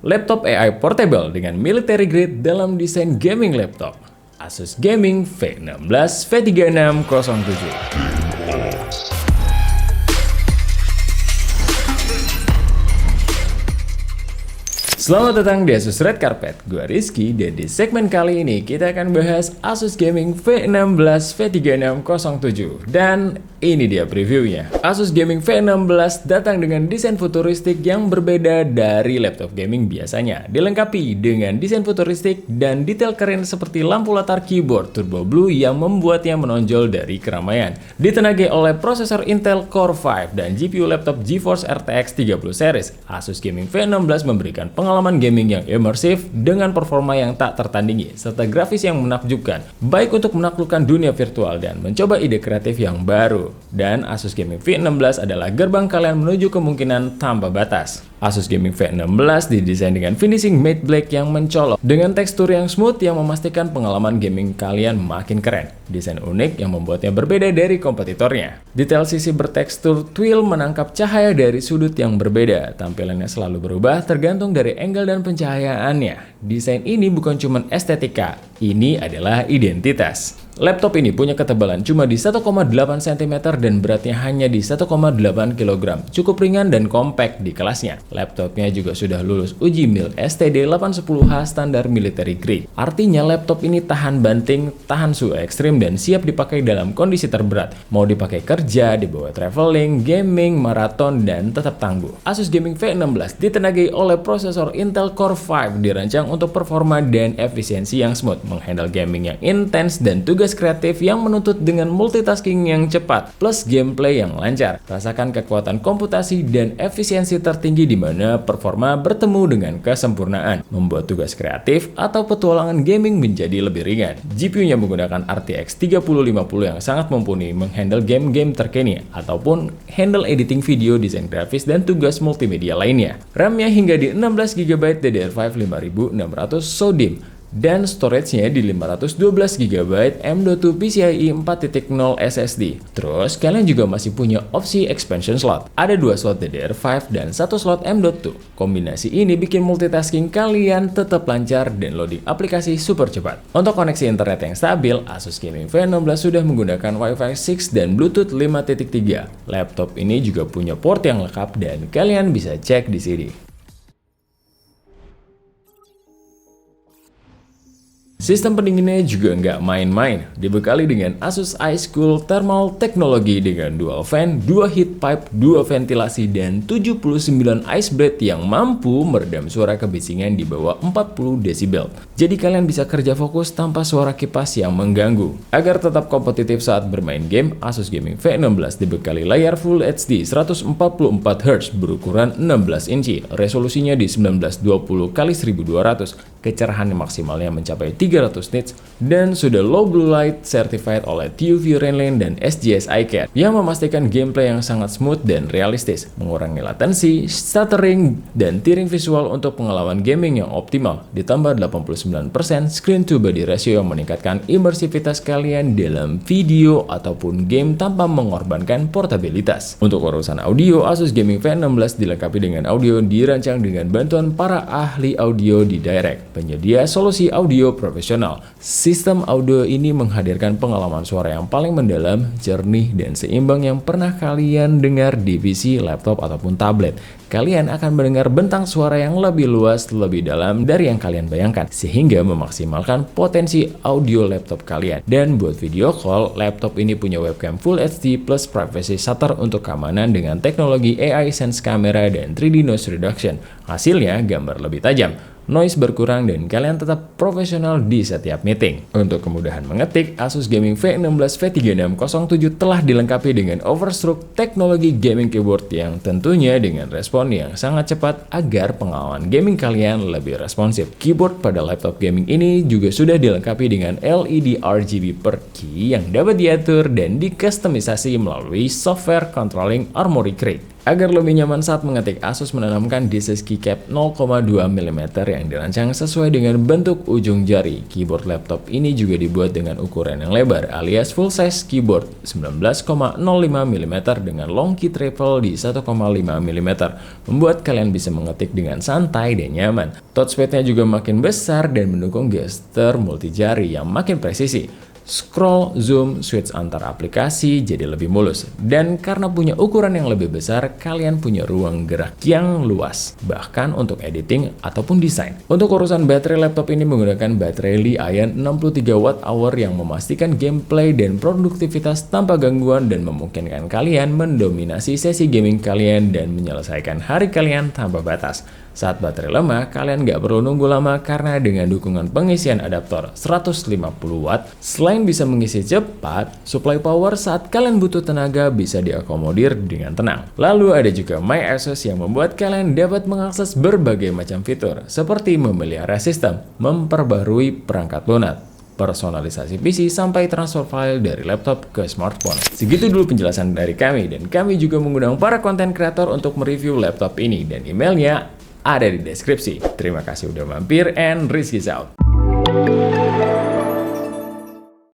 Laptop AI portable dengan military grade dalam desain gaming laptop. Asus Gaming V16 V3607. Selamat datang di Asus Red Carpet, gue Rizky, dan di segmen kali ini kita akan bahas Asus Gaming V16 V3607. Dan ini dia previewnya. Asus Gaming V16 datang dengan desain futuristik yang berbeda dari laptop gaming biasanya. Dilengkapi dengan desain futuristik dan detail keren seperti lampu latar keyboard Turbo Blue yang membuatnya menonjol dari keramaian. Ditenagai oleh prosesor Intel Core 5 dan GPU laptop GeForce RTX 30 series, Asus Gaming V16 memberikan pengalaman gaming yang imersif dengan performa yang tak tertandingi serta grafis yang menakjubkan, baik untuk menaklukkan dunia virtual dan mencoba ide kreatif yang baru. Dan Asus Gaming V16 adalah gerbang kalian menuju kemungkinan tanpa batas. Asus Gaming V16 didesain dengan finishing matte black yang mencolok dengan tekstur yang smooth yang memastikan pengalaman gaming kalian makin keren. Desain unik yang membuatnya berbeda dari kompetitornya. Detail sisi bertekstur twill menangkap cahaya dari sudut yang berbeda. Tampilannya selalu berubah tergantung dari angle dan pencahayaannya. Desain ini bukan cuma estetika, ini adalah identitas. Laptop ini punya ketebalan cuma di 1,8 cm dan beratnya hanya di 1,8 kg. Cukup ringan dan compact di kelasnya. Laptopnya juga sudah lulus uji mil STD 810H standar military grade. Artinya laptop ini tahan banting, tahan suhu ekstrim, dan siap dipakai dalam kondisi terberat. Mau dipakai kerja, dibawa traveling, gaming, maraton, dan tetap tangguh. Asus Gaming V16 ditenagai oleh prosesor Intel Core 5 dirancang untuk performa dan efisiensi yang smooth, menghandle gaming yang intens dan tugas kreatif yang menuntut dengan multitasking yang cepat plus gameplay yang lancar. Rasakan kekuatan komputasi dan efisiensi tertinggi di mana performa bertemu dengan kesempurnaan, membuat tugas kreatif atau petualangan gaming menjadi lebih ringan. GPU-nya menggunakan RTX 3050 yang sangat mumpuni menghandle game-game terkini ataupun handle editing video, desain grafis, dan tugas multimedia lainnya. RAM-nya hingga di 16GB DDR5 5600 SODIMM dan storage-nya di 512GB M.2 PCIe 4.0 SSD. Terus kalian juga masih punya opsi expansion slot. Ada 2 slot DDR5 dan 1 slot M.2. Kombinasi ini bikin multitasking kalian tetap lancar dan loading aplikasi super cepat. Untuk koneksi internet yang stabil, Asus Gaming V16 sudah menggunakan Wi-Fi 6 dan Bluetooth 5.3. Laptop ini juga punya port yang lengkap dan kalian bisa cek di sini. Sistem pendinginnya juga nggak main-main, dibekali dengan Asus iCool Thermal Technology dengan dual fan, 2 heat pipe, 2 ventilasi, dan 79 ice blade yang mampu meredam suara kebisingan di bawah 40 desibel. Jadi kalian bisa kerja fokus tanpa suara kipas yang mengganggu. Agar tetap kompetitif saat bermain game, Asus Gaming V16 dibekali layar Full HD 144Hz berukuran 16 inci, resolusinya di 1920x1200, kecerahan maksimalnya mencapai 300 nits, dan sudah low blue light certified oleh TUV Rainline dan SGS iCare yang memastikan gameplay yang sangat smooth dan realistis, mengurangi latensi, stuttering, dan tearing visual untuk pengalaman gaming yang optimal, ditambah 89% screen to body ratio yang meningkatkan imersivitas kalian dalam video ataupun game tanpa mengorbankan portabilitas. Untuk urusan audio, Asus Gaming V16 dilengkapi dengan audio dirancang dengan bantuan para ahli audio di Direct, penyedia solusi audio profesional. Sistem audio ini menghadirkan pengalaman suara yang paling mendalam, jernih, dan seimbang yang pernah kalian dengar di PC, laptop, ataupun tablet. Kalian akan mendengar bentang suara yang lebih luas, lebih dalam dari yang kalian bayangkan, sehingga memaksimalkan potensi audio laptop kalian. Dan buat video call, laptop ini punya webcam Full HD plus privacy shutter untuk keamanan dengan teknologi AI Sense Camera dan 3D Noise Reduction. Hasilnya, gambar lebih tajam, noise berkurang, dan kalian tetap profesional di setiap meeting. Untuk kemudahan mengetik, Asus Gaming V16 V3607 telah dilengkapi dengan overstroke teknologi gaming keyboard yang tentunya dengan respon yang sangat cepat agar pengalaman gaming kalian lebih responsif. Keyboard pada laptop gaming ini juga sudah dilengkapi dengan LED RGB per key yang dapat diatur dan dikustomisasi melalui software controlling Armoury Crate. Agar lebih nyaman saat mengetik, Asus menanamkan Display Keycap 0,2 mm yang dirancang sesuai dengan bentuk ujung jari. Keyboard laptop ini juga dibuat dengan ukuran yang lebar alias full size keyboard 19,05 mm dengan long key travel di 1,5 mm, membuat kalian bisa mengetik dengan santai dan nyaman. Touchpadnya juga makin besar dan mendukung gestur multi jari yang makin presisi. Scroll, zoom, switch antar aplikasi jadi lebih mulus. Dan karena punya ukuran yang lebih besar, kalian punya ruang gerak yang luas, bahkan untuk editing ataupun desain. Untuk urusan baterai, laptop ini menggunakan baterai Li-ion 63 Wh yang memastikan gameplay dan produktivitas tanpa gangguan dan memungkinkan kalian mendominasi sesi gaming kalian dan menyelesaikan hari kalian tanpa batas. Saat baterai lemah, kalian nggak perlu nunggu lama karena dengan dukungan pengisian adaptor 150 Watt, selain bisa mengisi cepat, supply power saat kalian butuh tenaga bisa diakomodir dengan tenang. Lalu ada juga MyAsus yang membuat kalian dapat mengakses berbagai macam fitur, seperti memelihara sistem, memperbarui perangkat lunak, personalisasi PC, sampai transfer file dari laptop ke smartphone. Segitu dulu penjelasan dari kami, dan kami juga mengundang para konten kreator untuk mereview laptop ini, dan emailnya ada di deskripsi. Terima kasih udah mampir, and Rizky's out.